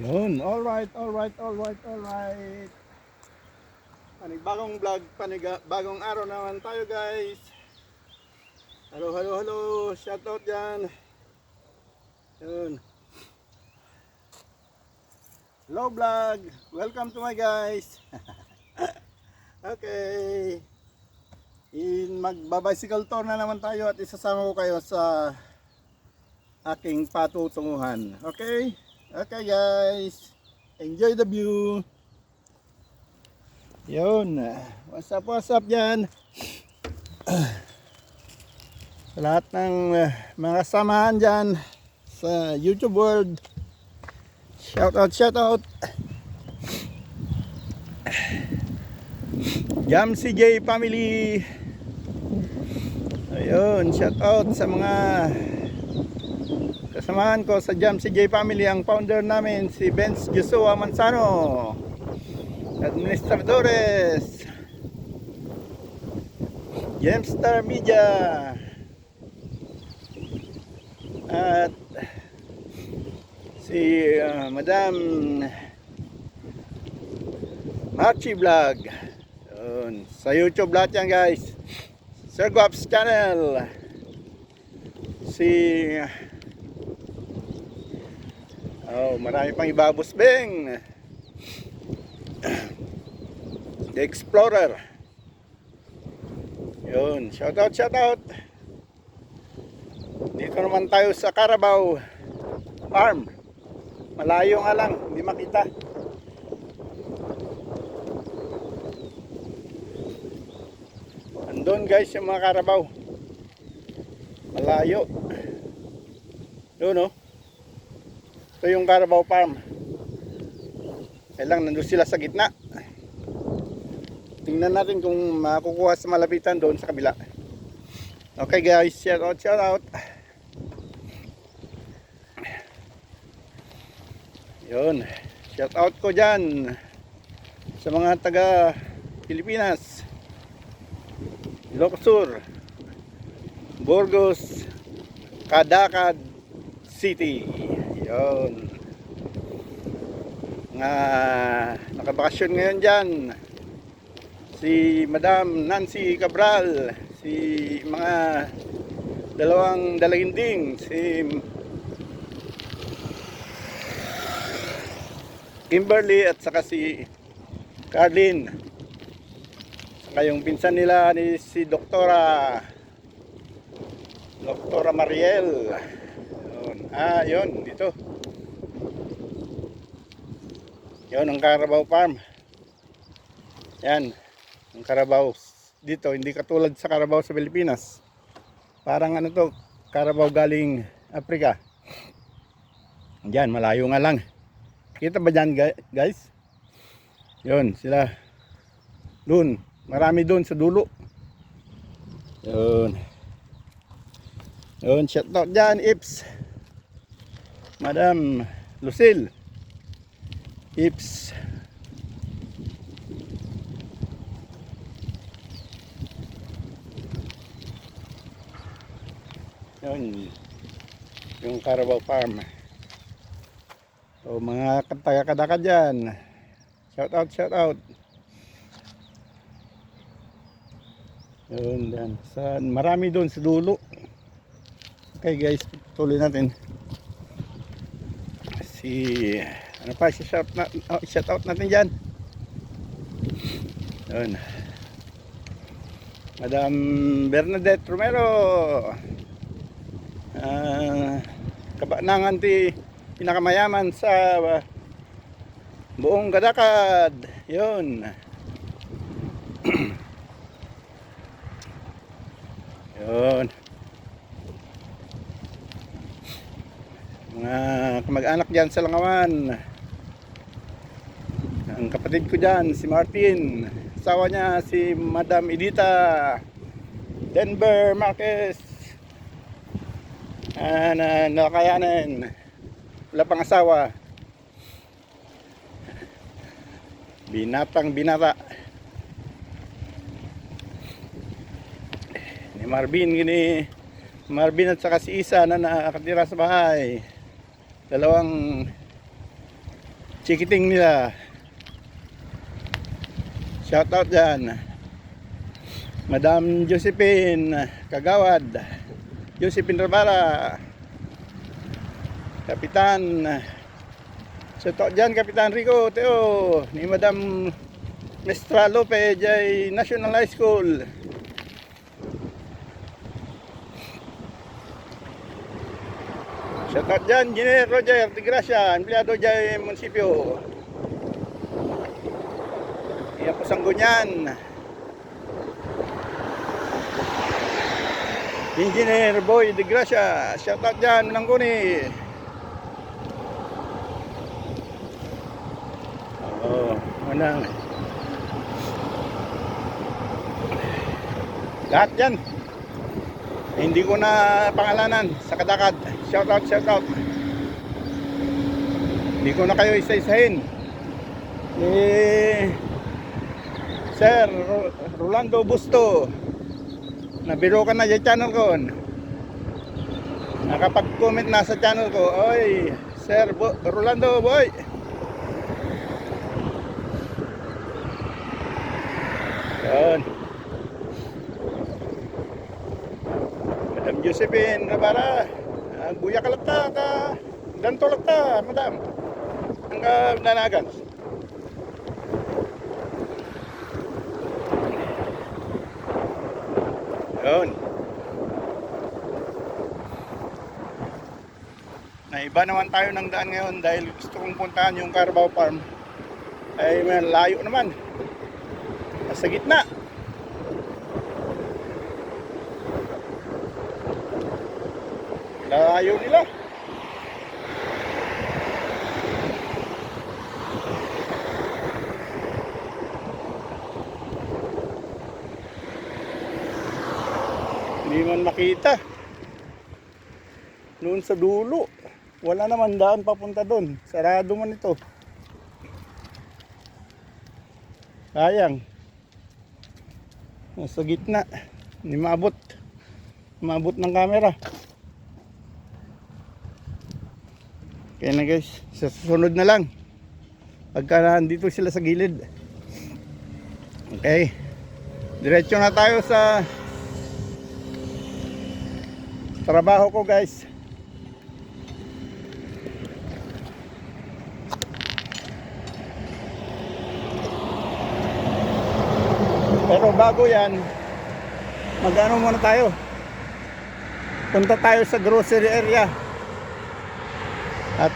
Yun, alright. Panibagong vlog, bagong araw naman tayo guys. Hello, shoutout dyan. Yun. Hello vlog, welcome to my guys. Okay. Magbabicycle tour na naman tayo at isasama ko kayo sa aking patutunguhan. Okay? Okay guys, enjoy the view. Yun, what's up dyan sa lahat ng mga samahan dyan sa YouTube world. Shout out Jam CJ family. Ayun, shout out sa mga kasamahan ko sa Jam CJ family. Ang founder namin si Benz Joshua Manzano, administradores, Gemstar Media, at si Madam Marchi Vlog. Yun. Sa YouTube lahat yan guys. Sir Guaps Channel, si marami pang ibabusbeng, The Explorer. Yun, shout out. Dito naman tayo sa Carabao Farm. Malayo nga lang, hindi makita. Andun guys yung mga Carabao. Malayo. Doon oh. Ito yung Carabao Farm. Kailang nandun sila sa gitna. Tingnan natin kung makukuha sa malapitan doon sa kabila. Okay guys, shout out. Yun, shout out ko dyan sa mga taga Pilipinas, Ilocos Sur, Burgos, Cadaqued City. Yun, nakabakasyon ngayon dyan si Madam Nancy Cabral, si mga dalawang dalaginding, si Kimberly at saka si Carlin, saka yung pinsan nila ni si Doktora Mariel. Yun, dito. Yun ang Carabao Farm. Yan, ang Carabao dito, hindi katulad sa Carabao sa Pilipinas. Parang ano to, Carabao galing Africa. Yan, malayo nga lang. Kita ba dyan guys? Yun, sila. Doon, marami doon sa dulo. Yun. Yun, shout out dyan, Ips. Madam Lucille. Ips. Yun, yung Carabao Farm. So mga taga-Cadaqued dyan, shout out. Yun dyan, marami doon sa dulo. Okay guys, tuloy natin. Ano pa, shout out natin dyan. Yun, Madam Bernadette Romero, kabanangan pinakamayaman sa buong Cadaqued. Yun. Yun. Mga kamag-anak dyan sa Langawan. Ang kapatid ko dyan, si Martin. Asawa niya, si Madam Edita Denver Marquez. Nakayanan. Wala pang asawa. Binata ni Marvin at saka si Isa na nakatira sa bahay. Dalawang chikiting nila. Shout out dyan. Madam Josephine Kagawad, Josephine Rabara, Kapitan. Shout out dyan, Kapitan Rico Teo, ni Madam Mestra Lope Jay National High School. Shout out dyan, Engineer Roger de Gracia, empleyado dyan munisipyo. Iyan po Sanggunyan. Engineer Boy de Gracia, shout out dyan, Manangguni. Oo, manang. Lahat dyan. Hindi ko na pangalanan sa kadakad. Shout out, shout out. Hindi ko na kayo isa-isahin. Sir Rolando Busto, nabiro ka na sa channel ko. Nakapag-comment na sa channel ko. Oy, Sir Rolando boy. Yan. Madam Josephine Rabara, buya ka lang ka. Ganto lang ta, madam. Ang nanagan. Yun. Naiba naman tayo ng daan ngayon dahil gusto kong puntahan yung Carabao Farm. Ay may layo naman. Nasa gitna. Layo nila. Hindi man makita. Noon sa dulo, wala naman daan papunta doon. Sarado man ito. Sayang. Nasa gitna. Hindi maabot. Maabot ng camera. Kaya na guys, sa susunod na lang. Pagka nandito sila sa gilid. Okay. Diretso na tayo sa trabaho ko guys. Pero bago yan, mag-ano muna tayo. Punta tayo sa grocery area. At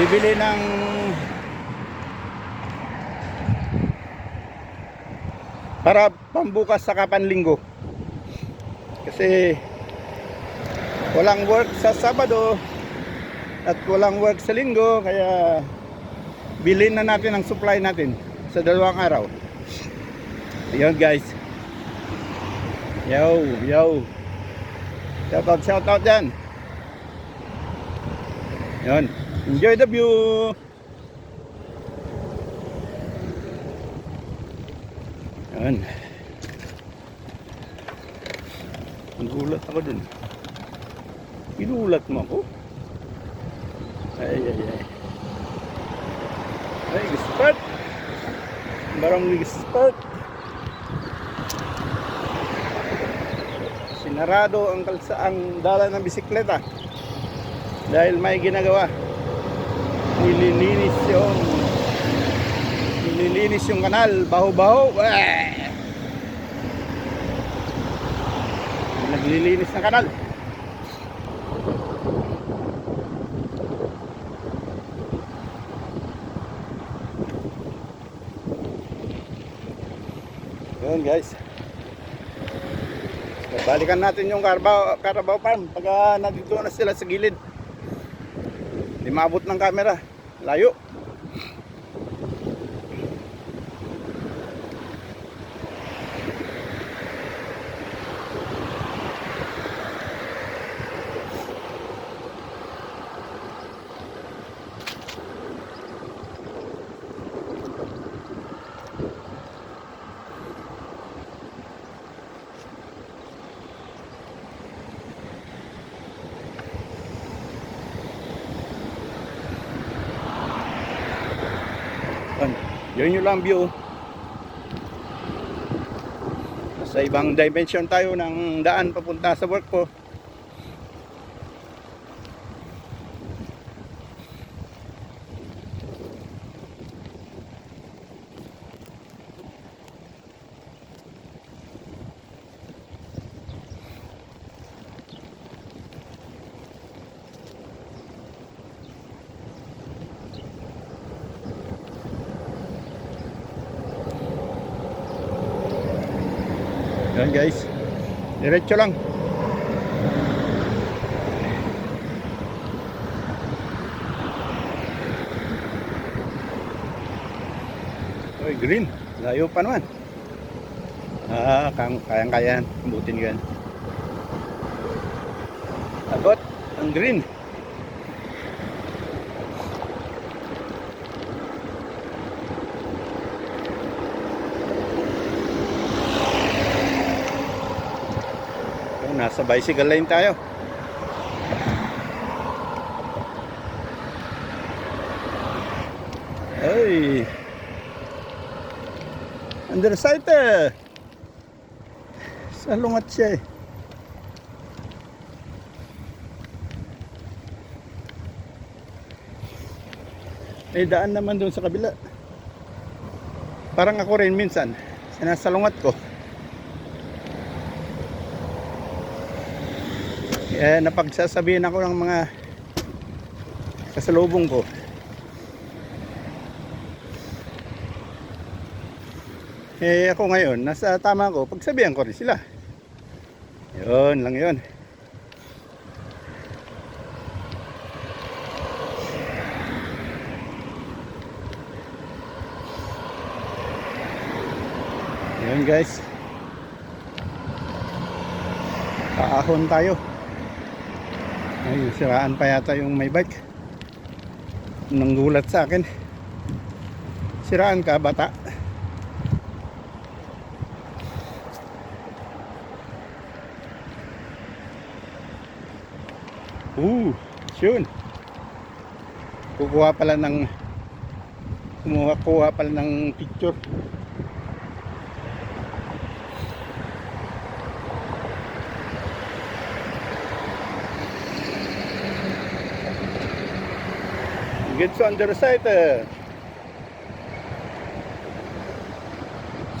bibili ng para pambukas sa Kapanlinggo. Kasi walang work sa Sabado at walang work sa Linggo, kaya bilhin na natin ang supply natin sa 2 araw. Ayun guys. Yo, yo. Shout out dyan. Yun. Enjoy the view. Yun. Nagulat ako dun. Inulat mo ako. Ay. Ay, gispart. Barang gispart. Sinarado ang kalsaang dala ng bisikleta. Dahil may ginagawa. Nililinis yung kanal. Baho-baho. Naglilinis ng kanal. Yun guys. Balikan natin yung Carabao Farm pag nandito na sila sa gilid. Hindi maabot ng camera. Layo. Yun yung lang view. Sa ibang dimension tayo ng daan papunta sa work ko. Yan guys, diretso lang. Oy, green, layo pa naman. Kayang-kayaan, butin yan. Abot, ang green. Nasa bicycle lane tayo. Ay, underside sa lungat siya eh. May daan naman doon sa kabila. Parang ako rin minsan sinasalungat ko. Napagsasabihin ako ng mga kasalubong ko. Ako ngayon, nasa tama ko, pagsabihan ko rin sila. Yun lang yun. Yun guys. Kaahon tayo. Ay, siraan pa yata yung may bike. Nanggulat sa akin. Siraan ka, bata. Yun. Kumuha pala ng picture. Get so underside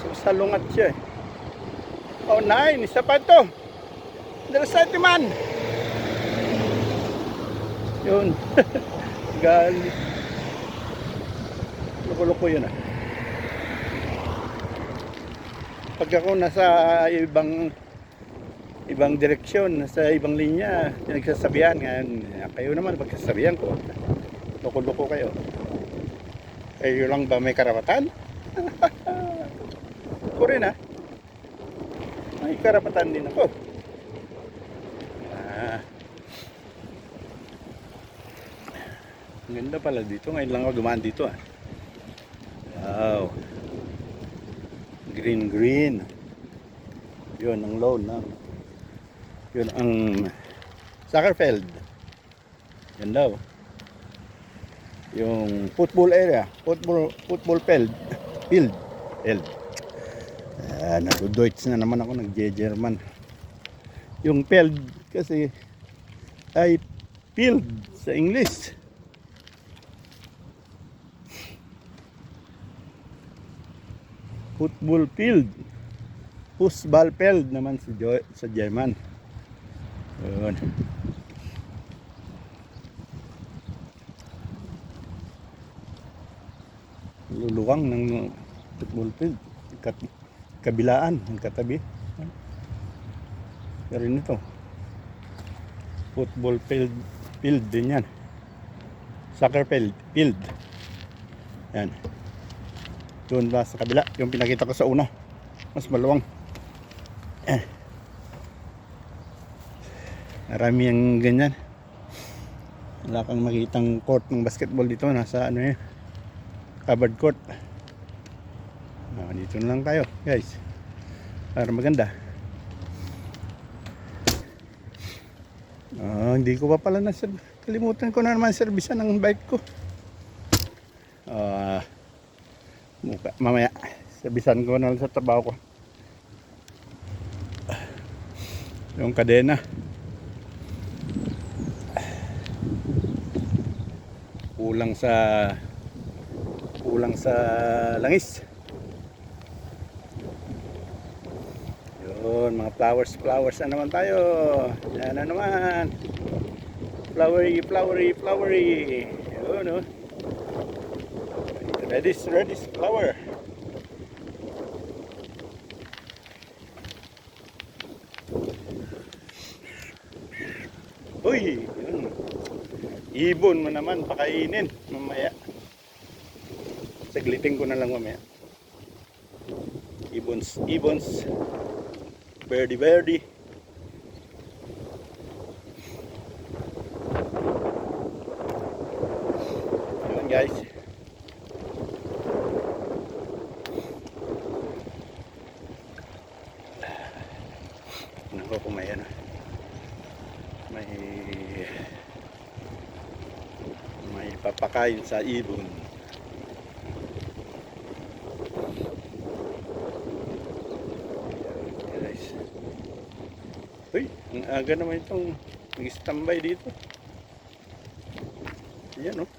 so salungat siya. Oh, nine, isa pa to. Underside man. Yun. Gali. Loko-loko yun ah. Pag ako nasa ibang direksyon, nasa ibang linya, pinagsasabihan ngayon, kayo naman pagsasabihan ko. Loko-loko kayo. Kayo lang ba may karapatan? Ako rin ha. May karapatan din ako. Ang ganda pala dito. Ngayon lang ako dumaan dito ah. Wow. Green. Yun ang lawn na. Yun ang soccer field. Yan daw. Yung football area, football field. Nag-Deutsch na naman ako, nag-German. Yung field kasi ay field sa English. Football field. Fußballfeld naman sa German. Yun. Luluwang ng football field. Kabilaan, ang katabi. Pero nito, football field din yan. Soccer field. Yan. Doon ba sa kabila, yung pinakita ko sa una. Mas maluwang. Marami yung ganyan. Wala kang makitang court ng basketball dito. Nasa ano yun, covered court. Dito na lang tayo guys para maganda. Hindi ko pa pala kalimutan ko na naman servisan ng bike ko. Mamaya, sabisan ko na lang sa trabaho ko. Yung kadena. Kulang sa langis. Yun, mga flowers na naman tayo. Yan na naman. Flowery. Yun, oh. Redis flower. Uy, yun. Ibon mo naman, pakainin mamaya. Saglitin ko na lang mamaya. Ibons. Birdie. Yun guys. Nako kung may ano. May papakain sa ibon. Guys. Uy, ang aga naman itong nag-standby dito. Ayan, oh.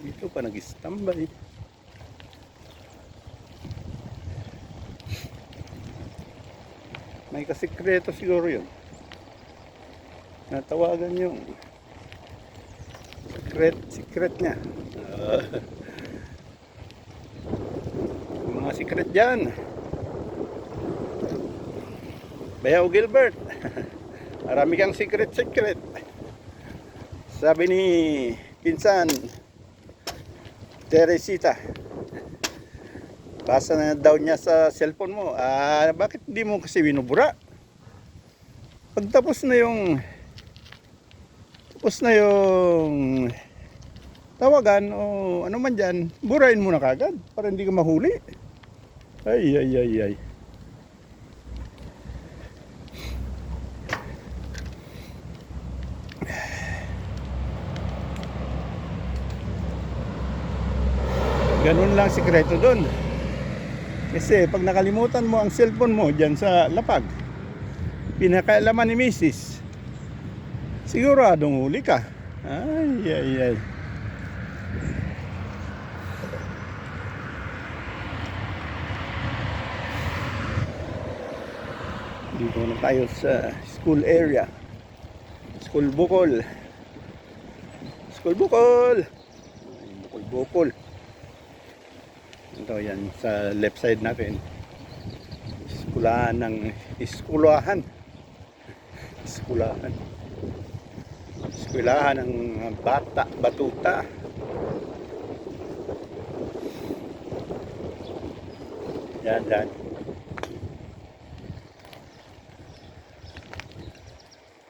Dito pa nag-standby. May kasikreto siguro yun. Natawagan yung secret niya. Mga secret dyan. Bayaw Gilbert. Marami kang secret. Sabi ni Pinsan Teresita. Basa na daw niya sa cellphone mo. Bakit hindi mo kasi binubura? Pagtapos na yung tawagan o ano man dyan, burahin mo na kagad para hindi ka mahuli. Ay. Ganun lang sikreto doon. Kasi pag nakalimutan mo ang cellphone mo dyan sa lapag, pinakaalaman ni Mrs., siguradong huli ka. Ay. Dito na tayo sa school area. School Bukol. Bukol. Ito yan sa left side natin. Eskwelahan ng batuta. Yan.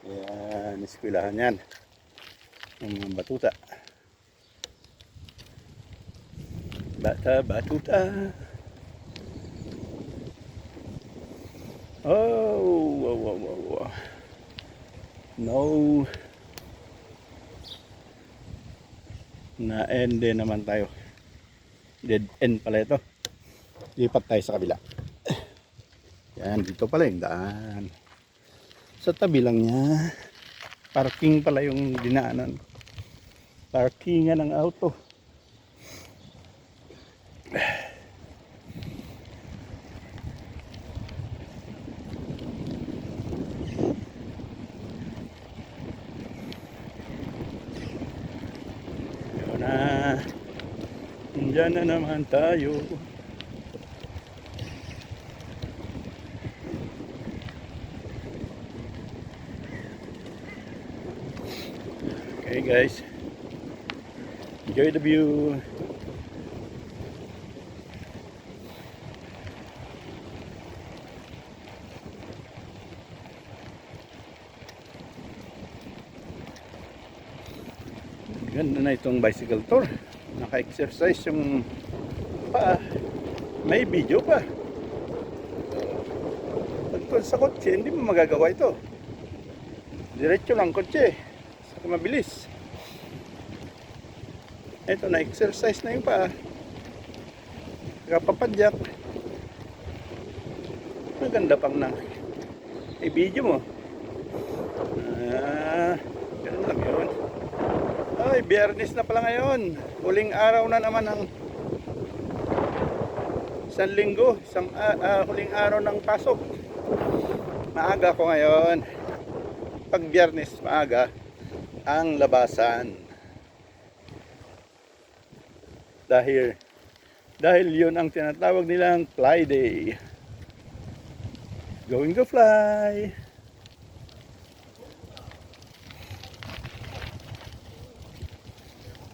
Yan, eskwelahan yan. Ng mga batuta. Batuta. Wow. No. Na-end din naman tayo. Dead end pala ito. Lipat tayo sa kabila. Yan, dito pala yung daan. Sa tabi lang niya. Parking pala yung dinaanan. Parkingan ng auto. Yun na. Diyan na naman tayo. Okay guys, enjoy the view. Ganda na itong bicycle tour. Naka-exercise yung paa. May video pa. Pagkul sa kotse, hindi mo magagawa ito. Diretso lang kotse. Saka mabilis. Ito na exercise na yung paa. Nakapapadyak. Maganda pang na. I-video mo. Ganun lang yun. Ay, Biyernes na pala ngayon. Huling araw na naman ng isang linggo. Huling araw ng pasok. Maaga ko ngayon. Pag Biyernes, maaga ang labasan. Dahil yun ang tinatawag nilang fly day. Going to fly.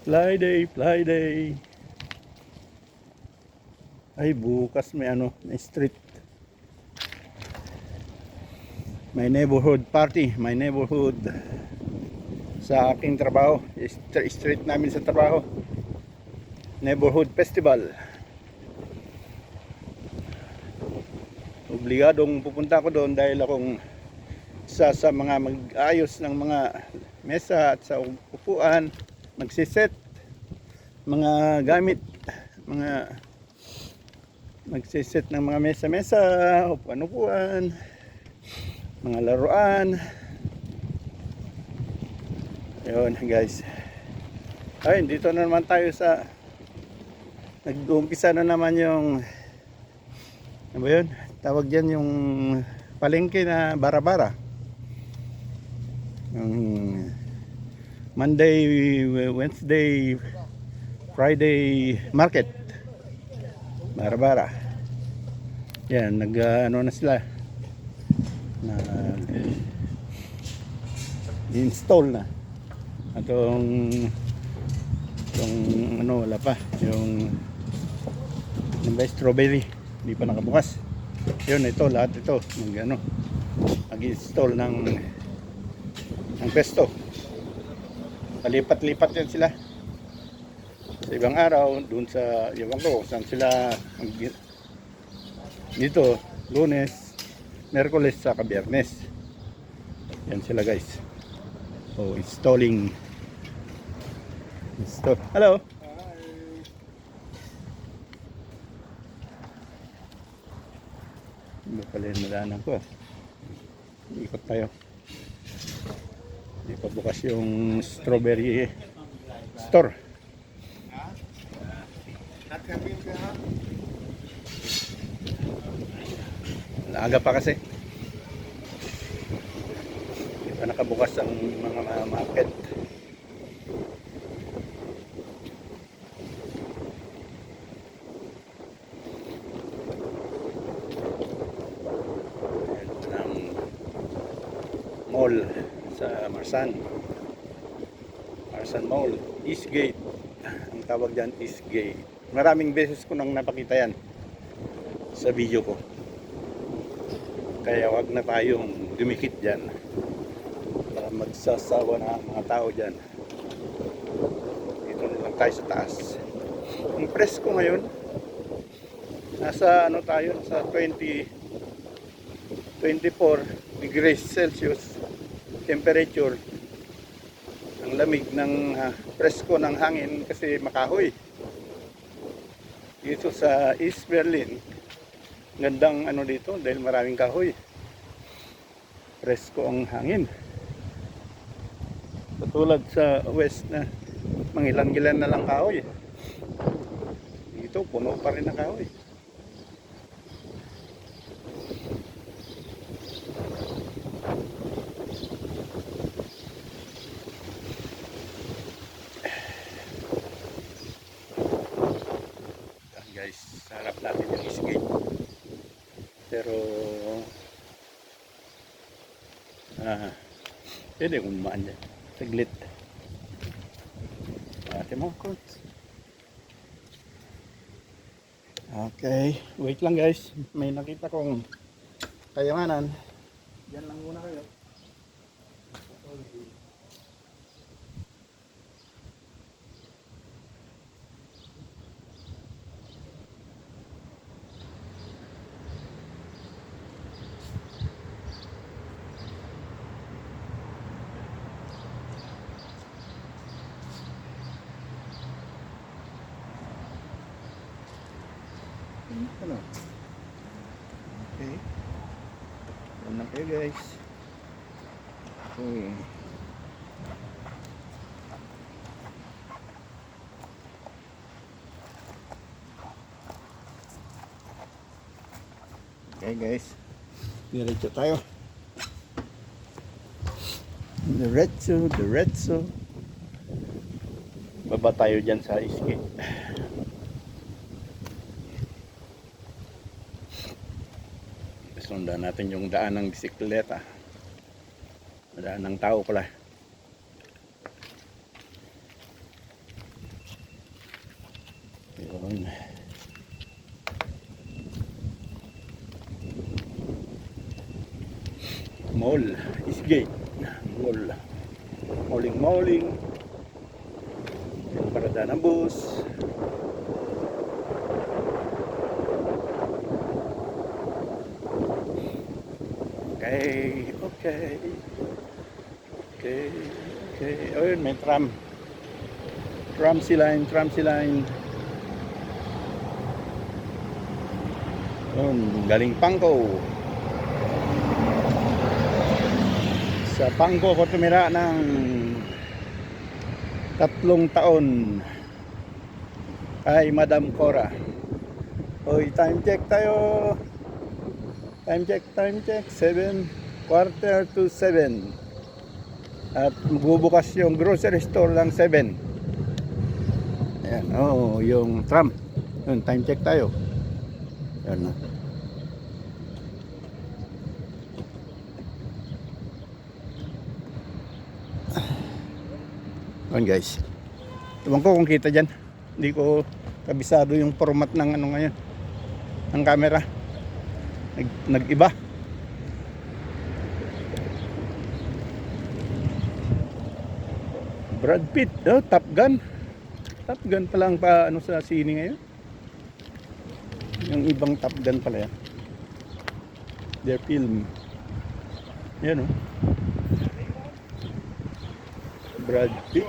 Fly day, fly day. Ay, bukas may may street. May neighborhood party, may neighborhood sa aking trabaho, street namin sa trabaho. Neighborhood festival. Obligadong pupunta ko doon dahil akong isa sa mga mag-ayos ng mga mesa at sa upuan, magsiset mga gamit, magsiset ng mga mesa-mesa, upuan-upuan, mga laruan. Ayun guys. Ayun, dito na naman tayo sa nag-uumpisa na naman yung ano ba yun? Tawag dyan yung palengke na bara-bara. Yung Monday, Wednesday, Friday market. Bara-bara. Yan, ano na sila. Install na. Atong wala pa. Yung strawberry. Hindi pa nakabukas. Yun, ito, lahat ito. Mag-install ng pesto. Palipat-lipat yan sila. Sa ibang araw, dun sa ibang ko, saan sila dito, Lunes, Miyerkules, saka Biyernes. Yan sila guys. Oh, installing. Hello. Hindi pala yung nadaanan ko. Ikot tayo. Hindi pa bukas yung strawberry store. Aga pa kasi. Hindi pa nakabukas ang mga market. Mall sa Marsan Mall, Eastgate ang tawag dyan, Eastgate. Maraming beses ko nang napakita yan sa video ko, kaya wag na tayong dumikit dyan para magsasawa na ang mga tao dyan. Dito na lang tayo sa taas. Ang presko ngayon nasa tayo sa 24 degrees Celsius temperature. Ang lamig ng presko ng hangin kasi makahoy. Dito sa East Berlin, gandang dito dahil maraming kahoy. Presko ang hangin. Katulad sa West na mangilan-gilan na lang kahoy. Dito puno pa rin ng kahoy. Guys, sa harap natin yung Eastgate, pero pwede kung maan dyan saglit. Ate mo courts. Okay, wait lang guys, may nakita kong kayamanan. Diyan lang muna kayo. Ano? Okay. Yan lang kayo guys. Okay. Okay guys. Diretso tayo. Diretso. Baba tayo dyan sa iski. Sundan natin yung daan ng bisikleta. Daan ng tao pala. Yun. Mall, Eastgate. Mall. Mauling. Yung parada ng bus. Okay. Oh, yun, may tram. Tramsy line. Yun, galing Pangko. Sa Pangko ko tumira ng 3 taon kay Madam Cora. Hoy, time check tayo. Time check. 7:15 at bubukas yung grocery store lang 7. Ayan, yung tram. Yun, time check tayo. Ayan na. Ayan guys. Ewan ko kung kita dyan. Hindi ko kabisado yung format ng ano ngayon. Ng camera. Nag-iba. Brad Pitt, Top Gun. Top Gun pala ang sa sine ngayon. Yung ibang Top Gun pala yan. Their film. Yan Brad Pitt.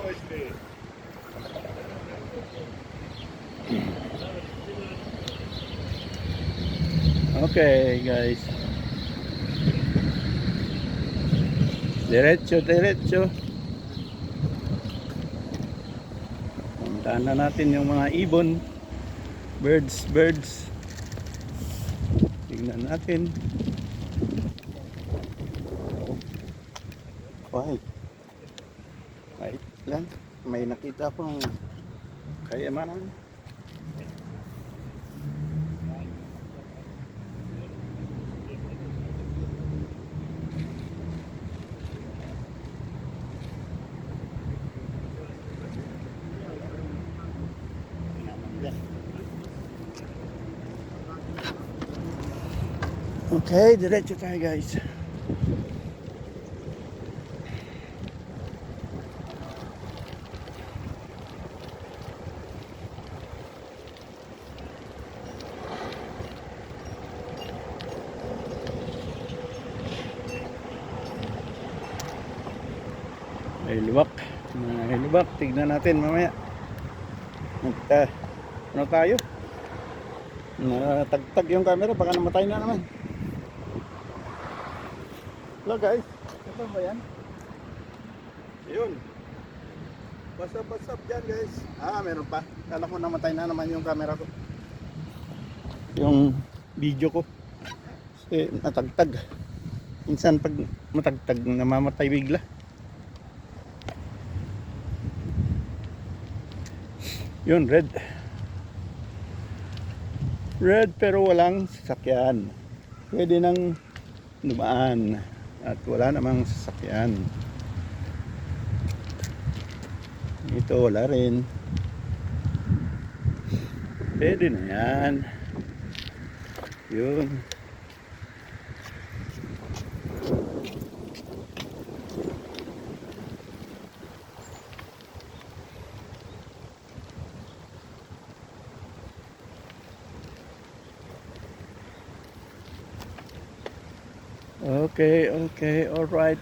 Okay guys. Diretso. Puntahan na natin yung mga ibon. Birds. Tingnan natin. Wait lang. May nakita pong kayamanan. Okay, diretso tayo guys. May lubak. Tignan natin mamaya. Ano tayo? Natagtag yung camera, baka namatay na naman. Hello guys, ito ba yan? Yun. What's up dyan guys? Meron pa. Kala ko namatay na naman yung camera ko. Yung video ko. Kasi natagtag. Minsan pag matagtag, namamatay bigla. Yun, red pero walang sasakyan. Pwede nang dumaan at wala namang sasakyan. Ito wala rin. Pwede na yan. Yun. Okay, all right.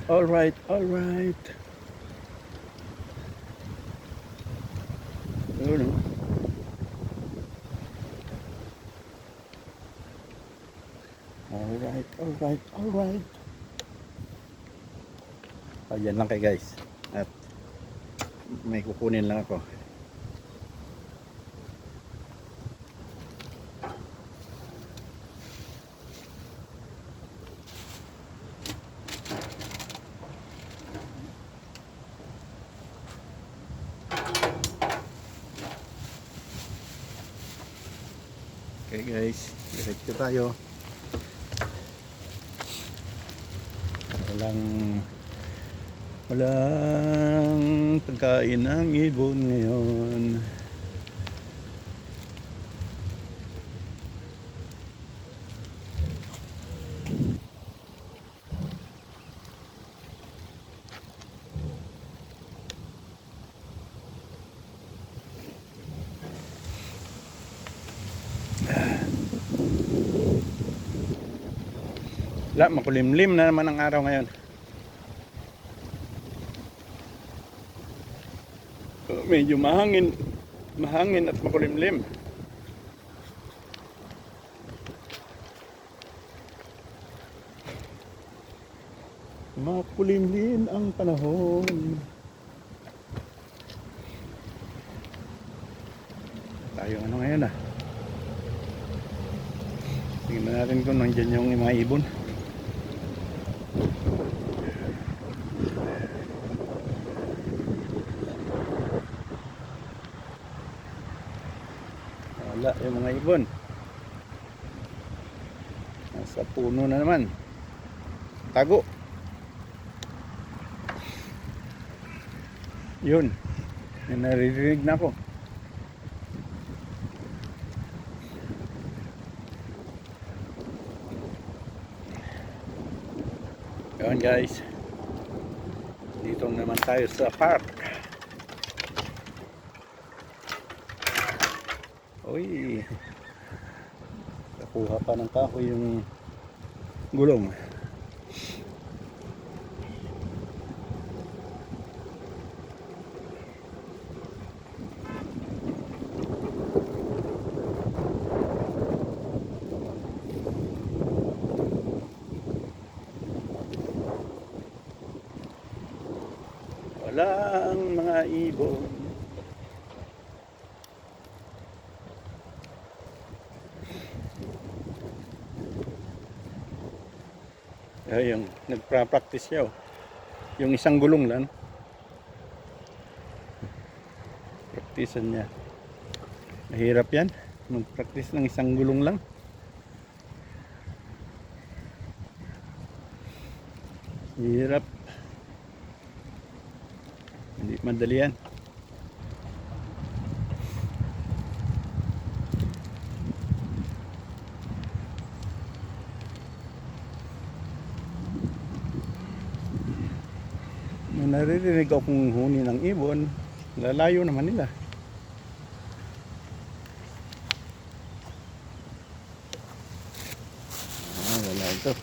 Yun. Alright. Ayan lang kay guys. At may kukunin lang ako. Okay guys, diretso tayo. Walang pagkain ang ibon ngayon. Makulimlim na naman ang araw ngayon. Medyo mahangin at makulimlim. Makulimlim ang panahon. Tayo ano ngayon ah. Tingnan natin kung nandiyan yung mga ibon. Wala yung mga ibon. Nasa puno na naman. Tago. Yun. May naririnig na ako. Yun guys. Dito naman tayo sa park. Uy, nakuha pa ng kahoy yung gulong. Walang mga ibon. Yung nagpa-practice siya oh. Yung isang gulong lang practicean niya. Mahirap yan mag-practice ng isang gulong lang. Hirap, hindi madali yan. Naririnig akong huni ng ibon. Lalayo naman nila. Wala ito.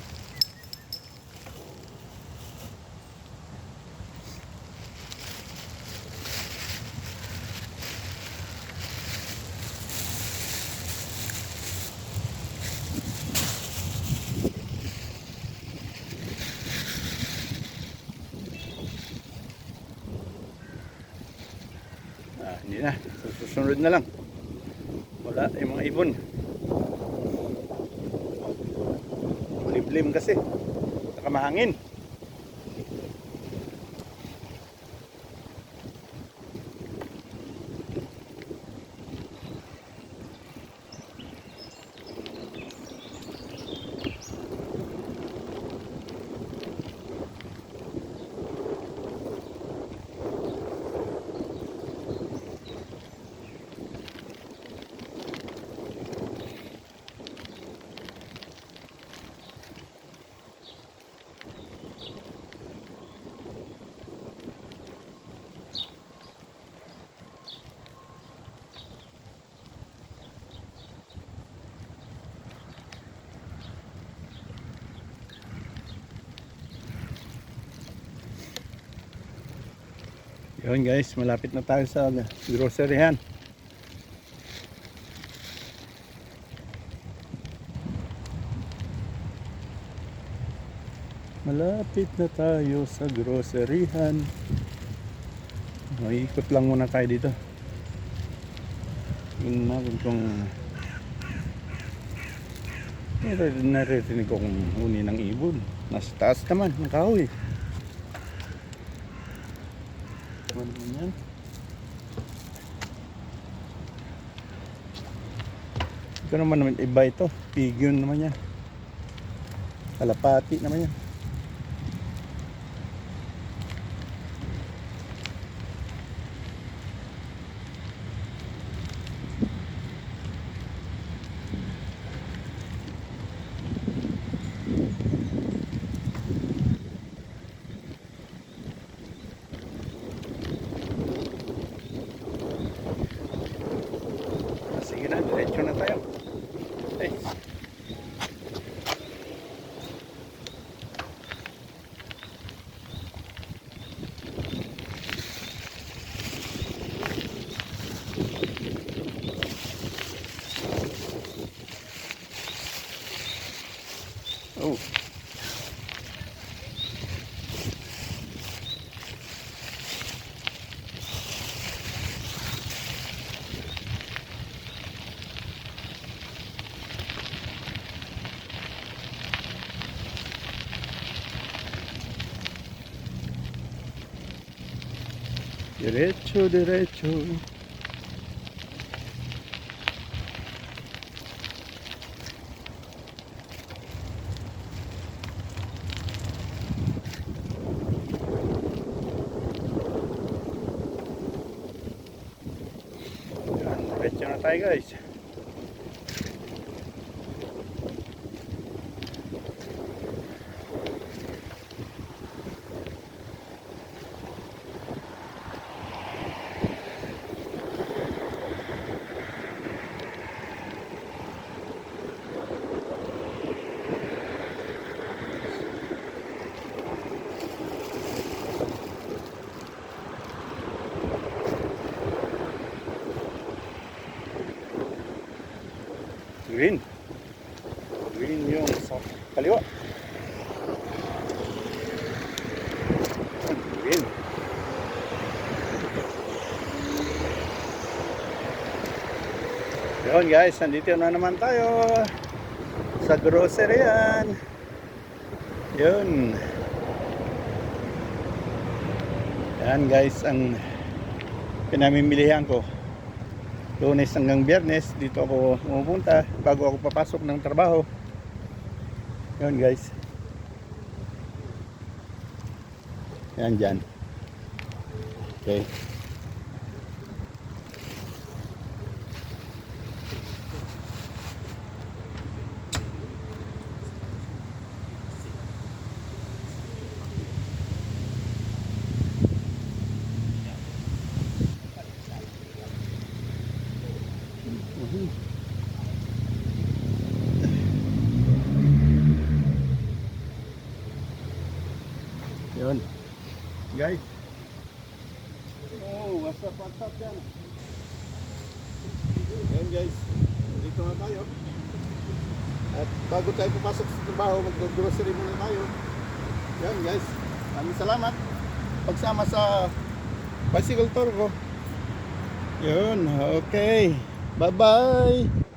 Hindi na, susunod na lang. Wala yung mga ibon. Liblim kasi, saka mahangin. Yun guys, malapit na tayo sa groceryhan. Malapit na tayo sa groceryhan. Ikot lang muna tayo dito. Tingnan natin kung naririnig ko kung huni ng ibon. Nasa taas naman ng kahoy. Ano yan? Ito naman iba ito. Pigeon naman yan. Kalapati naman yan. Sige na, diretso na tayo. Ay. Oh. Diretso, diretso. Yan, diretso na tayo guys. Green. Green yung sa kaliwa. Green. Yun guys, nandito na naman tayo sa groceryan. Yun. Yan guys, ang pinamimilihan ko. Lunes hanggang Biyernes dito ako pumupunta bago ako papasok ng trabaho. Yun guys. Yan dyan. Okay. Yun. Guys. Oh, what's up yan? Yun guys. Dito na tayo. At bago tayo papasok sa trabaho, mag-grocery muna tayo. Yan guys. Maraming salamat. Pagsama sa bicycle tour ko. Yun. Okay. Bye-bye.